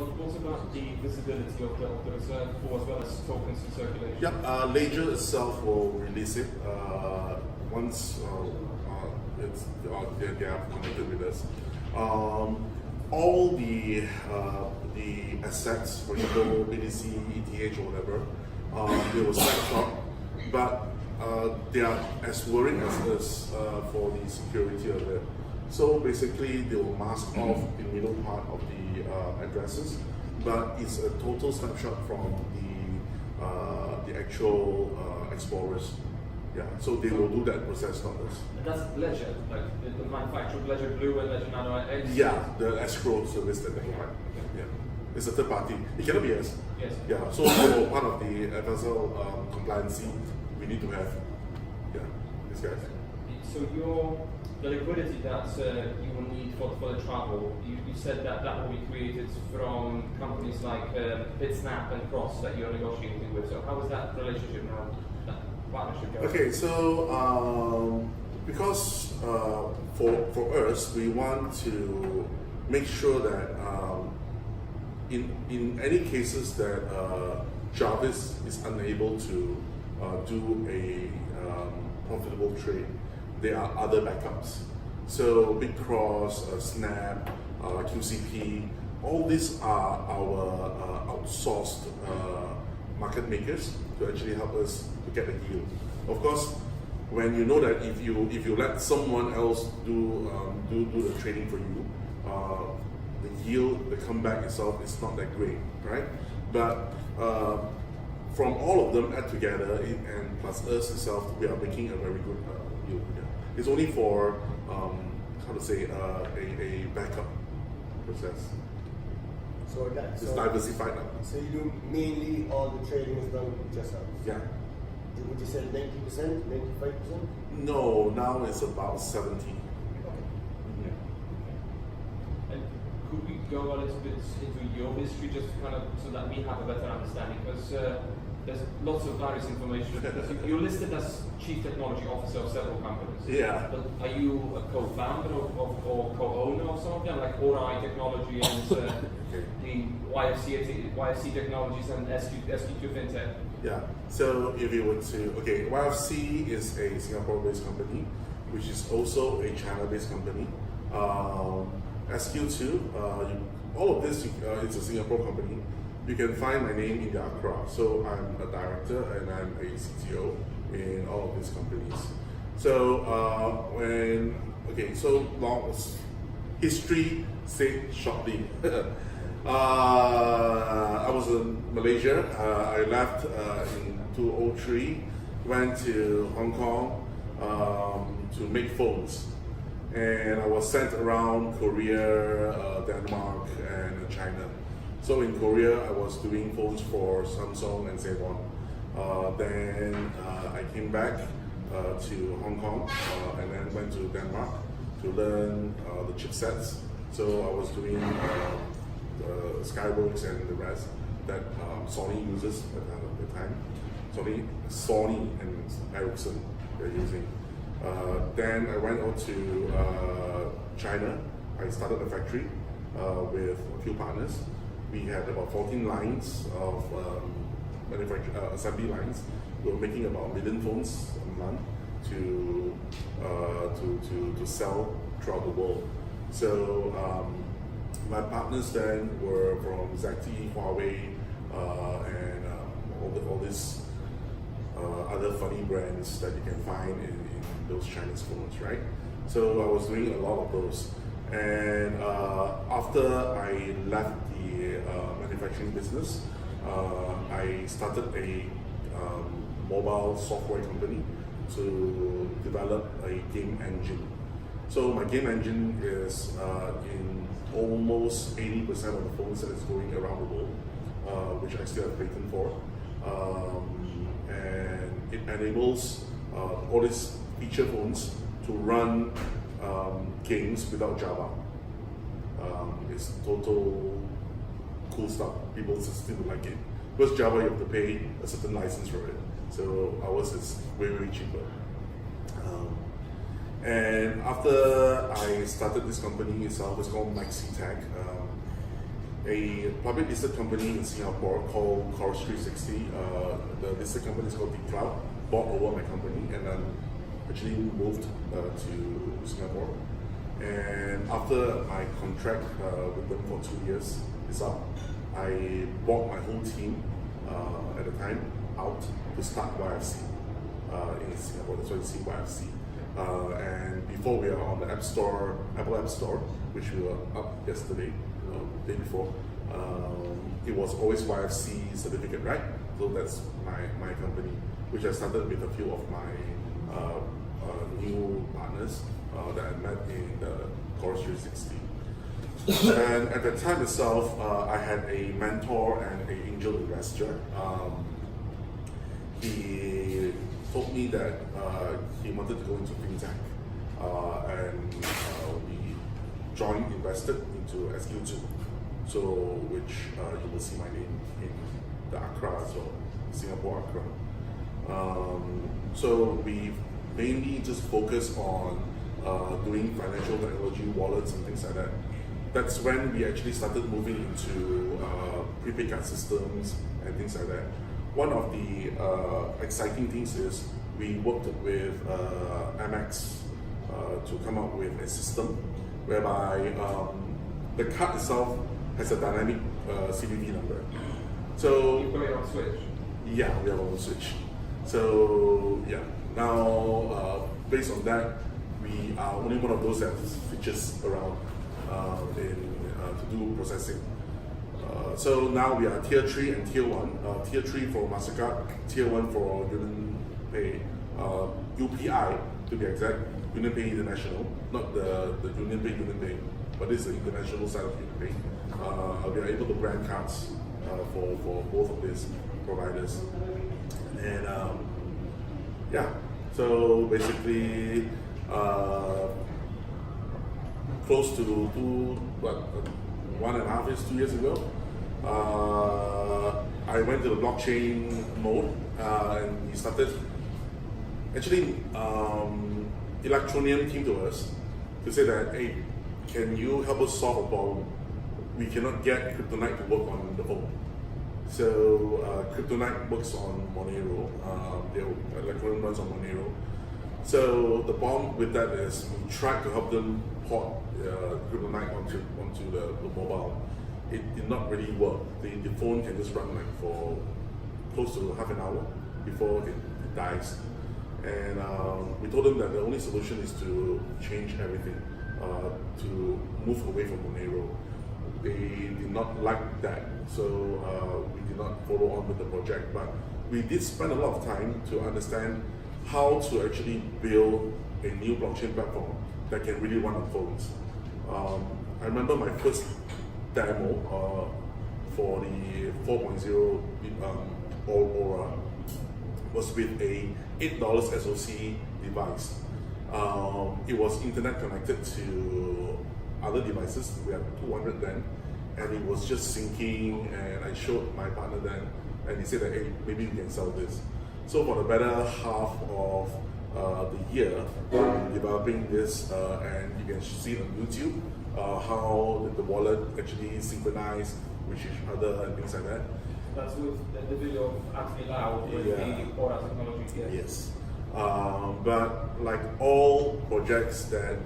what about the visibility of the reserve for as well as tokens in circulation? Yep, Ledger itself will release it once they are connected with us. All the assets, for example, BTC, ETH, or whatever, they will snapshot, but they are as worried as us for the security of it. So basically, they will mask off the middle part of the addresses, but it's a total snapshot from the actual explorers. Yeah, so they will do that process, not us. And that's Ledger, like the manufacturer of Ledger Blue and Ledger Nano X? Yeah, the escrow service that they provide. Yeah, it's a third party. It cannot be us. Yes. Yeah, so for part of the FSL compliancy, we need to have these guys. So the liquidity that you will need for the travel, you said that will be created from companies like BitSnap and Cross that you're negotiating with. So how is that relationship now, that partnership going? Okay, so because for us, we want to make sure that in any cases that Jarvis is unable to do a profitable trade, there are other backups. So Big Cross, Snap, QCP, all these are our outsourced market makers to actually help us to get a yield. Of course, when you know that if you let someone else do the trading for you, the yield, the comeback itself is not that great, right? But from all of them add together and plus us itself, we are making a very good yield. It's only for a backup process. So it's diversified now. So you do mainly all the trading is done with yourselves? Yeah. Would you say 90%, 95%? No, now it's about 70. Yeah. And could we go a little bit into your history just kind of so that we have a better understanding? Because there's lots of various information. You're listed as Chief Technology Officer of several companies. Yeah. But are you a co-founder or co-owner of some of them, like ORI Technology and the YFC Technologies and SQ2 FinTech? Yeah. So if you were to, YFC is a Singapore-based company, which is also a China-based company. SQ2, all of this is a Singapore company. You can find my name in the Accra. So I'm a director and I'm a CTO in all of these companies. So history said shortly. I was in Malaysia. I left in 2003, went to Hong Kong to make phones. And I was sent around Korea, Denmark, and China. So in Korea, I was doing phones for Samsung and Saigon. Then I came back to Hong Kong and then went to Denmark to learn the chipsets. So I was doing the Skyworks and the rest that Sony uses at the time. Sony and Ericsson they're using. Then I went out to China. I started a factory with a few partners. We had about 14 lines of assembly lines. We were making about 1 million phones a month to sell throughout the world. So my partners then were from ZTE, Huawei, and all these other funny brands that you can find in those Chinese phones, right? So I was doing a lot of those. And after I left the manufacturing business, I started a mobile software company to develop a game engine. So my game engine is in almost 80% of the phones that is going around the world, which I still have patent for. And it enables all these feature phones to run games without Java. It's total cool stuff. People still like it. Because Java, you have to pay a certain license for it. So ours is way, way cheaper. And after I started this company itself, it's called MaxiTech. a public listed company in Singapore called Chorus 360. The listed company is called The Cloud, bought over my company, and then actually moved to Singapore. And after my contract with them for 2 years is up, I bought my whole team at the time out to start YFC in Singapore. That's why you see YFC. And before we are on the App Store, Apple App Store, which we were up yesterday, day before, it was always YFC certificate, right? So that's my company, which I started with a few of my new partners that I met in the Chorus 360. And at the time itself, I had a mentor and an angel investor. He told me that he wanted to go into fintech, and we joint invested into SQ2, so which you will see my name in the Accra as well, Singapore Accra. So we mainly just focus on doing financial technology, wallets and things like that. That's when we actually started moving into prepaid card systems and things like that. One of the exciting things is we worked with Amex to come up with a system whereby the card itself has a dynamic CVV number. So You've got it on Switch. yeah, we have our own switch. So yeah, now based on that, we are only one of those that switches around to do processing. So now we are tier 3 and tier 1. Tier 3 for MasterCard, tier 1 for UnionPay, UPI to be exact, UnionPay International, not the UnionPay, but this is the international side of UnionPay. We are able to brand cards for both of these providers. And yeah, so basically close to 1.5 years, 2 years ago, I went to the blockchain mode and we started. Actually, Electronium came to us to say that, hey, can you help us solve a problem? We cannot get Kryptonite to work on the phone. So Kryptonite works on Monero. Electronium runs on Monero. So the problem with that is we tried to help them port Kryptonite onto the mobile. It did not really work. The phone can just run like for close to half an hour before it dies. And we told them that the only solution is to change everything, to move away from Monero. They did not like that, so we did not follow on with the project. But we did spend a lot of time to understand how to actually build a new blockchain platform that can really run on phones. I remember my first demo for the 4.0 Aura was with a $8 SoC device. It was internet connected to other devices. We had 200 then, and it was just syncing. And I showed my partner then, and he said that, hey, maybe we can sell this. So for the better half of the year, we're developing this, and you can see it on YouTube how the wallet actually synchronized with each other and things like that. That's with the video of Anthony Lau with the Aura technology. Yeah. Yes. But like all projects that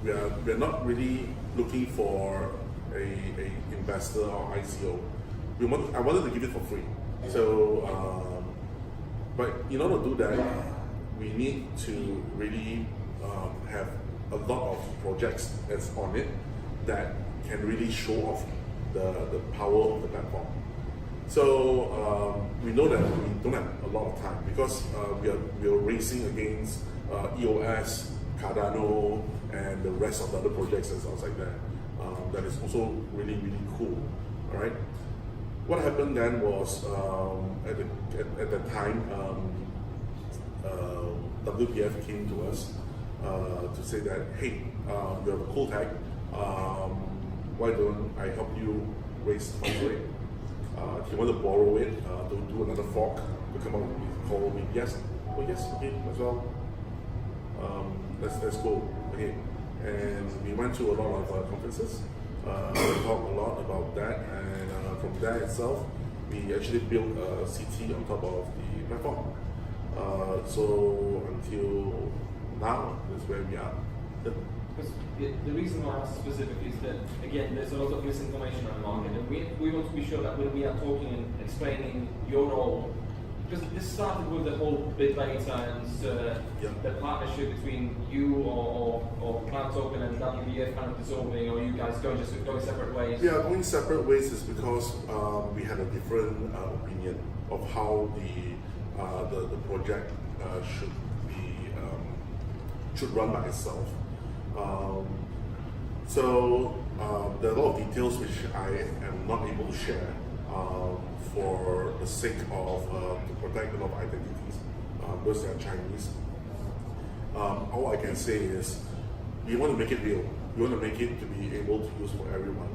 we're not really looking for a investor or ICO. I wanted to give it for free. So, but in order to do that, we need to really have a lot of projects that's on it that can really show off the power of the platform. So we know that we don't have a lot of time because we are racing against EOS, Cardano, and the rest of the other projects that's outside there. That is also really, really cool. All right. What happened then was at that time, WPF came to us to say that, hey, you have a cool tag. Why don't I help you raise funds for it? He wanted to borrow it to do another fork to come up with call me. Yes, oh yes, okay, as well. Let's go. Okay, and we went to a lot of conferences, talked a lot about that, and from there itself, we actually built a CT on top of the platform. So until now, that's where we are. Because the reason why I asked specifically is that, again, there's a lot of misinformation on the market, and we want to be sure that when we are talking and explaining your role, because this started with the whole big data and the partnership between you or Cloud Token and WBF kind of dissolving, or you guys going separate ways. Yeah, going separate ways is because we had a different opinion of how the project should run by itself. So there are a lot of details which I am not able to share for the sake of to protect a lot of identities because they are Chinese. All I can say is we want to make it real. We want to make it to be able to use for everyone,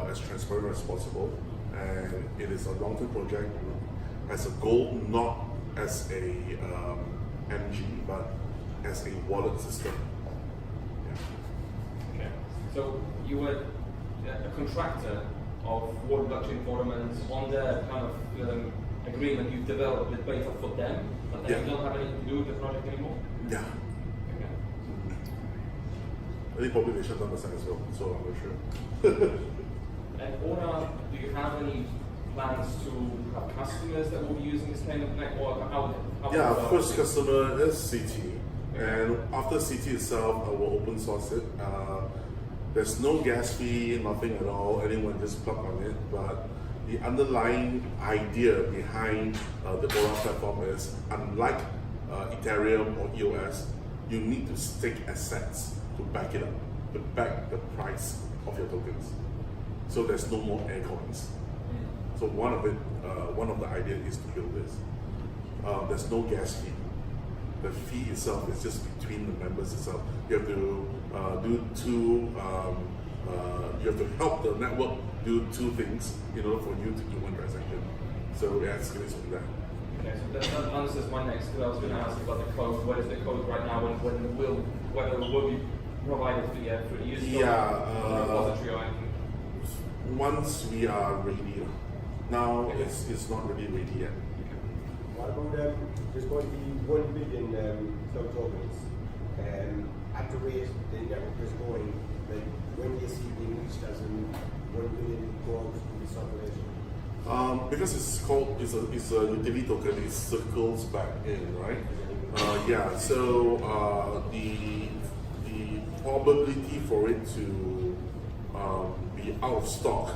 as transparent as possible. And it is a long-term project as a goal, not as a MG, but as a wallet system. Okay. So you were a contractor of World Blockchain Forum, and on the kind of agreement you've developed with beta for them, but then you don't have anything to do with the project anymore? Yeah. Okay. I think probably they shut down the site as well, so I'm not sure. And Ora, do you have any plans to have customers that will be using this kind of network? Yeah, first customer is CT, and after CT itself, I will open source it. There's no gas fee, nothing at all. Anyone just plug on it. But the underlying idea behind the Aura platform is, unlike Ethereum or EOS, you need to stake assets to back it up, to back the price of your tokens. So there's no more air coins. So one of the ideas is to build this. There's no gas fee. The fee itself is just between the members itself. You have to you have to help the network do two things in order for you to do one transaction. So it escalates from that. Okay, so that answers my next, because I was going to ask about the code. What is the code right now, and whether it will be provided for use repository or anything? Once we are ready. Now it's not really ready yet. What about there's going to be 1 billion cloud tokens at the rate the network is going? Like, when do you see being reached as in 1 billion go out in the circulation? Because it's a utility token, it circles back in, right? Yeah. So the probability for it to be out of stock,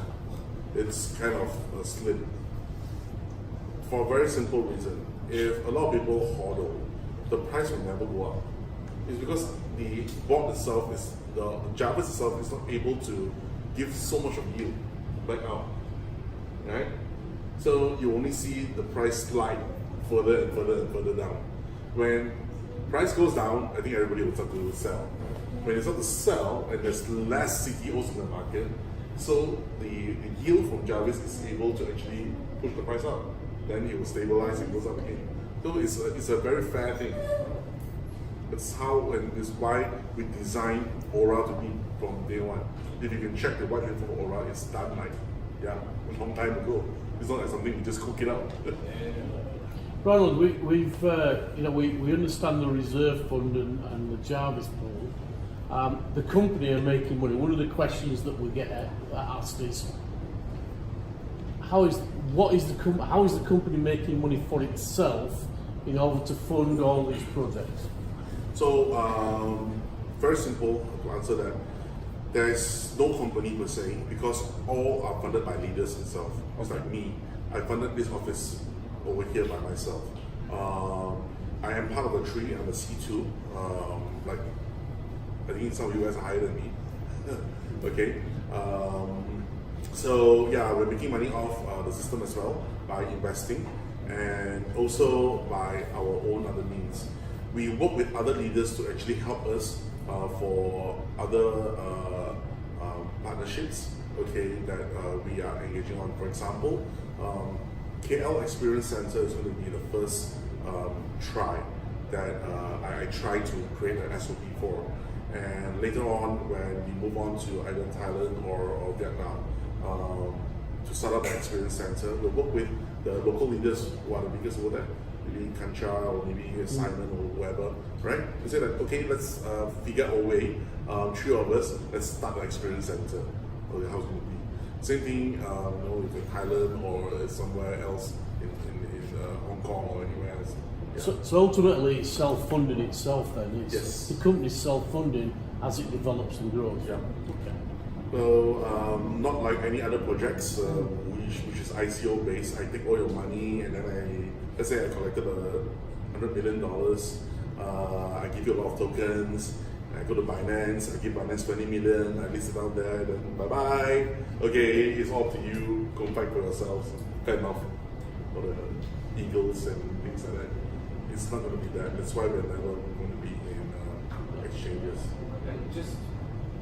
it's kind of slim. For a very simple reason. If a lot of people hodl, the price will never go up. It's because the bot itself the Java itself is not able to give so much of yield back out, right? So you only see the price slide further and further and further down. When price goes down, I think everybody will start to sell. When they start to sell and there's less CTOs in the market, so the yield from Jarvis is able to actually push the price up. Then it will stabilize and goes up again. So it's a very fair thing. It's how and it's why we designed Aura to be from day one. If you can check the white paper for Aura, it's done like a long time ago. It's not like something we just cook it up. Ronald, we understand the reserve fund and the Jarvis pool. The company are making money. One of the questions that we get asked is, how is the company making money for itself in order to fund all these projects? So, very simple to answer that. There is no company per se, because all are funded by leaders itself. It's like me. I funded this office over here by myself. I am part of a tree. I'm a C2. Like, I think some of you guys are higher than me. Okay. So yeah, we're making money off the system as well by investing, and also by our own other means. We work with other leaders to actually help us for other partnerships, okay, that we are engaging on. For example, KL Experience Center is going to be the first try that I tried to create an SOP for, And later on, when we move on to either Thailand or Vietnam, to start up an experience center, we'll work with the local leaders who are the biggest over there, maybe Kancha or maybe Simon or whoever, right? To say that, okay, let's figure out a way, three of us, let's start an experience center. Okay, how's it going to be? Same thing, if in Thailand or somewhere else in Hong Kong or anywhere else. Yeah. So ultimately, it's self-funding itself then. It's, Yes. The company's self-funding as it develops and grows. Yeah. Okay. So not like any other projects, which is ICO based. I take all your money and then let's say I collected $100 million. I give you a lot of tokens. I go to Binance. I give Binance 20 million. I list it out there. Then bye bye. Okay, it's all up to you. Go fight for yourselves. Fair enough. For the eagles and things like that. It's not going to be that. That's why we're never going to be in exchanges. And just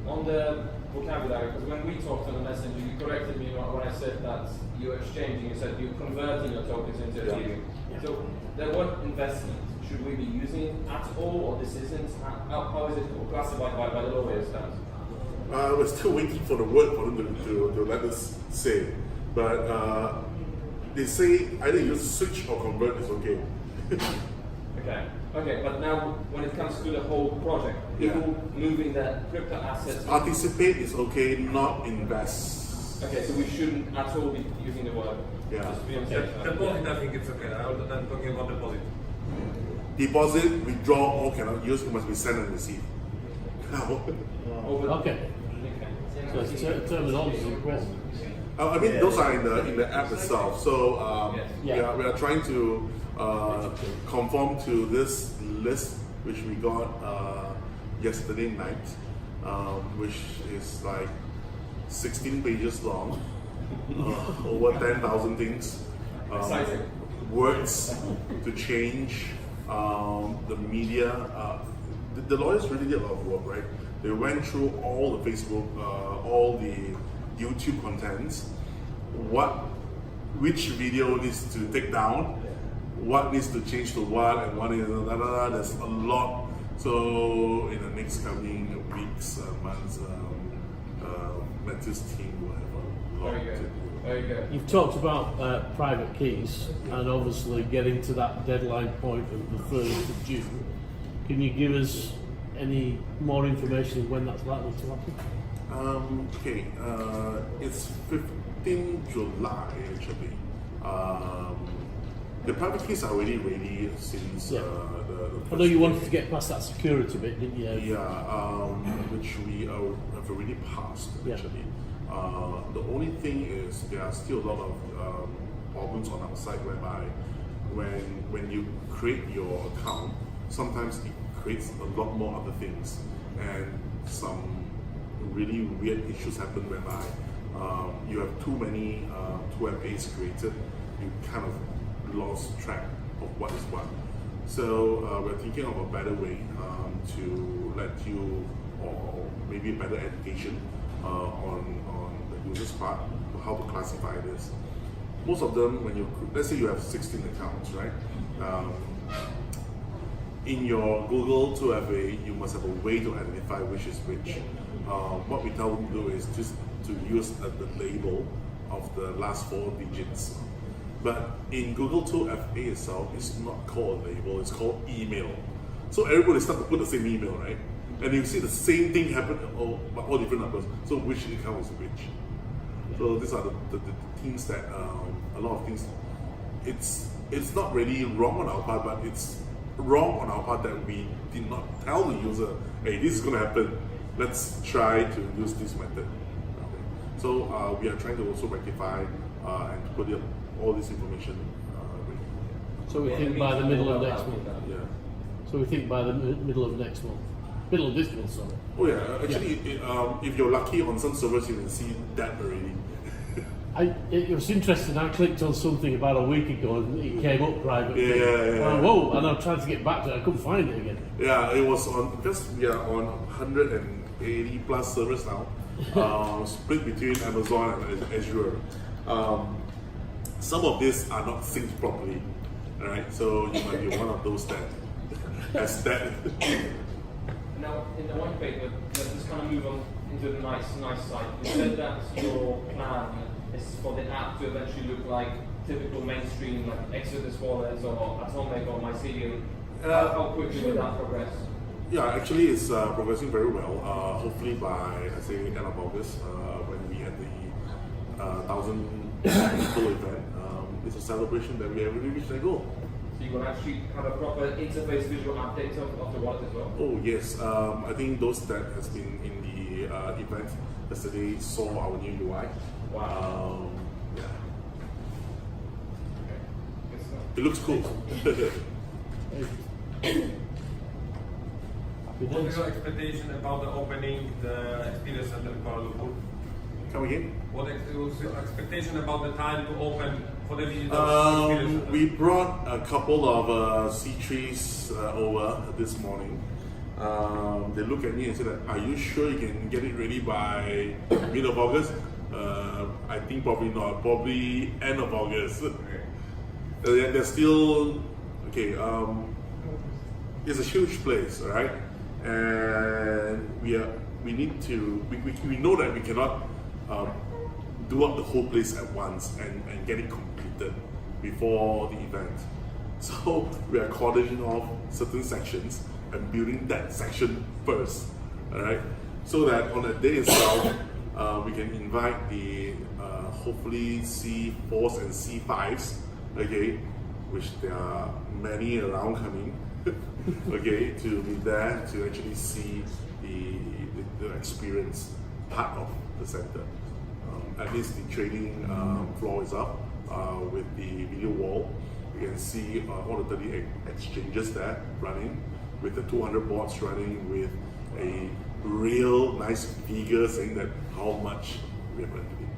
on the vocabulary, because when we talked on the messenger, you corrected me when I said that you're exchanging, you said you're converting your tokens into Ethereum. Yeah. So the word investment, should we be using it at all, or this isn't? How is it classified by the lawyers then? We're still waiting for the word for them to let us say. But they say either you switch or convert is okay. Okay, but now when it comes to the whole project, people moving their crypto assets. Participate is okay, not invest. Okay, so we shouldn't at all be using the word. Yeah. Just to be on safe side. Deposit, I think it's okay. I'm talking about deposit. Deposit, withdraw, all cannot use, it must be sent and received. Over. Okay. So it's terminology in question. I mean, those are in the app itself. So Yeah. we are trying to conform to this list, which we got yesterday night, which is like 16 pages long, over 10,000 things. Exciting. Words to change, the media. The lawyers really did a lot of work, right? They went through all the Facebook, all the YouTube contents, which video needs to take down, what needs to change to what, and what is there's a lot. So in the next coming weeks, months, Matthew's team will have a lot Very to good. do. Very good. You've talked about private keys and obviously getting to that deadline point of the 3rd of June. Can you give us any more information of when that's likely to happen? Okay, it's 15 July actually. The private keys are already ready since Yeah. the I know you wanted to get past that security bit, didn't you? Yeah, which we have already passed Yeah. actually. The only thing is there are still a lot of problems on our side whereby when you create your account, sometimes it creates a lot more other things, and some really weird issues happen whereby you have too many 2FAs created, you kind of lost track of what is what. So we're thinking of a better way to let you, or maybe a better education on the user's part, how to classify this. Most of them, when you, let's say you have 16 accounts, right? In your Google 2FA, you must have a way to identify which is which. What we tell them to do is just to use the label of the last 4 digits. But in Google 2FA itself, it's not called a label, it's called email. So everybody starts to put the same email, right? And you see the same thing happen, but all different numbers. So which account is which? So these are the things that, a lot of things, it's not really wrong on our part, but it's wrong on our part that we did not tell the user, hey, this is going to happen. Let's try to use this method. Okay. So we are trying to also rectify and to put all this information ready. So we think by the middle of next month. Yeah. So we think by the middle of next month. Middle of this month, sorry. Oh yeah, actually, if you're lucky on some servers, you can see that already. It was interesting. I clicked on something about a week ago and it came up privately. Yeah. Whoa! And I'm trying to get back to it. I couldn't find it again. Yeah, it was on, because we are on 180 plus servers now, split between Amazon and Azure. Some of these are not synced properly, alright? So you might be one of those that has that. Now, in the white paper, let's just kind of move on into the nice side. You said that your plan is for the app to eventually look like typical mainstream, like Exodus wallets or Atomic or Mycelium. How quickly will that progress? Yeah, actually it's progressing very well. Hopefully by, I say, end of August, when we had the 1,000 people event, it's a celebration that we have really reached that goal. So you will actually have a proper interface visual update of the wallet as well? Oh yes, I think those that has been in the event yesterday saw our new UI. Wow. Yeah, Okay. Good stuff. it looks cool. Happy What is days. your expectation about the opening the experience center in Kuala Lumpur? Come again? What was your expectation about the time to open for the visitors? Experience center? We brought a couple of C3s over this morning. They look at me and said, "Are you sure you can get it ready by mid of August?" I think probably not. Probably end of August. They're still okay. It's a huge place, right? And we need to. We know that we cannot do up the whole place at once and get it completed before the event. So we are cordoning off certain sections and building that section first, all right? So that on the day itself, we can invite the hopefully C4s and C5s, okay, which there are many around coming, okay, to be there to actually see the experience part of the center. At least the trading floor is up with the video wall. You can see all the 38 exchanges there running, with the 200 bots running, with a real nice figure saying that how much we have earned today.